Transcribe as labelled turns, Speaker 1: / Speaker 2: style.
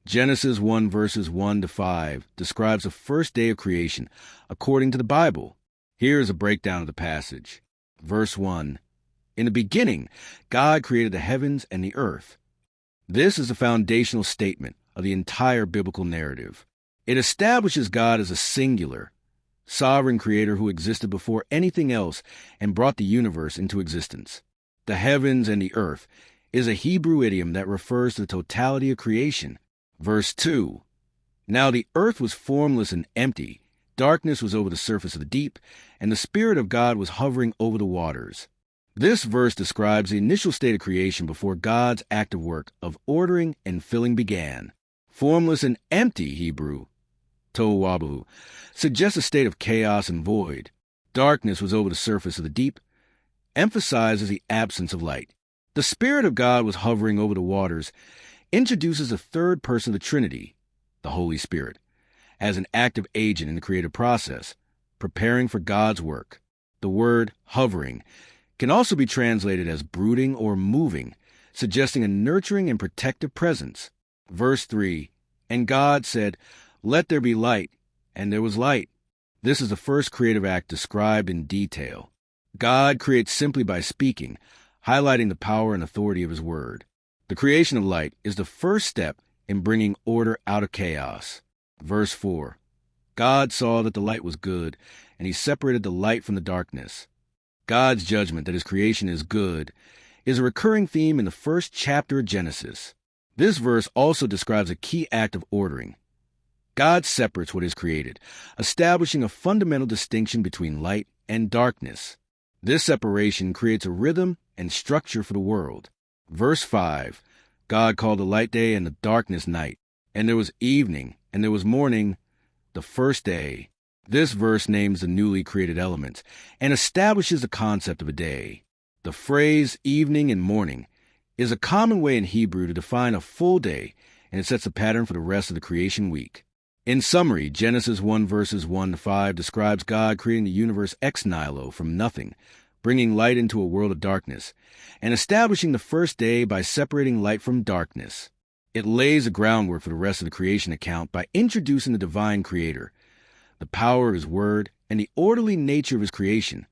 Speaker 1: Genesis 1 verses 1 to 5 describes the first day of creation according to the Bible. Here is a breakdown of the passage. Verse 1. In the beginning, God created the heavens and the earth. This is the foundational statement of the entire biblical narrative. It establishes God as a singular, sovereign creator who existed before anything else and brought the universe into existence. The heavens and the earth is a Hebrew idiom that refers to the totality of creation. Verse 2. Now the earth was formless and empty. Darkness was over the surface of the deep, and the Spirit of God was hovering over the waters. This verse describes the initial state of creation before God's active work of ordering and filling began. Formless and empty, Hebrew, tohu wabohu, suggests a state of chaos and void. Darkness was over the surface of the deep, emphasizes the absence of light. The Spirit of God was hovering over the waters, introduces the third person of the Trinity, the Holy Spirit, as an active agent in the creative process, preparing for God's work. The word hovering can also be translated as brooding or moving, suggesting a nurturing and protective presence. Verse 3, and God said, "Let there be light," and there was light. This is the first creative act described in detail. God creates simply by speaking, highlighting the power and authority of His word. The creation of light is the first step in bringing order out of chaos. Verse 4, God saw that the light was good, and He separated the light from the darkness. God's judgment that His creation is good is a recurring theme in the first chapter of Genesis. This verse also describes a key act of ordering. God separates what is created, establishing a fundamental distinction between light and darkness. This separation creates a rhythm and structure for the world. Verse 5, God called the light day and the darkness night. And there was evening, and there was morning, the first day. This verse names the newly created elements and establishes the concept of a day. The phrase evening and morning is a common way in Hebrew to define a full day, and it sets a pattern for the rest of the creation week. In summary, Genesis 1 verses 1 to 5 describes God creating the universe ex nihilo from nothing, bringing light into a world of darkness, and establishing the first day by separating light from darkness. It lays the groundwork for the rest of the creation account by introducing the divine creator, the power of His word, and the orderly nature of His creation.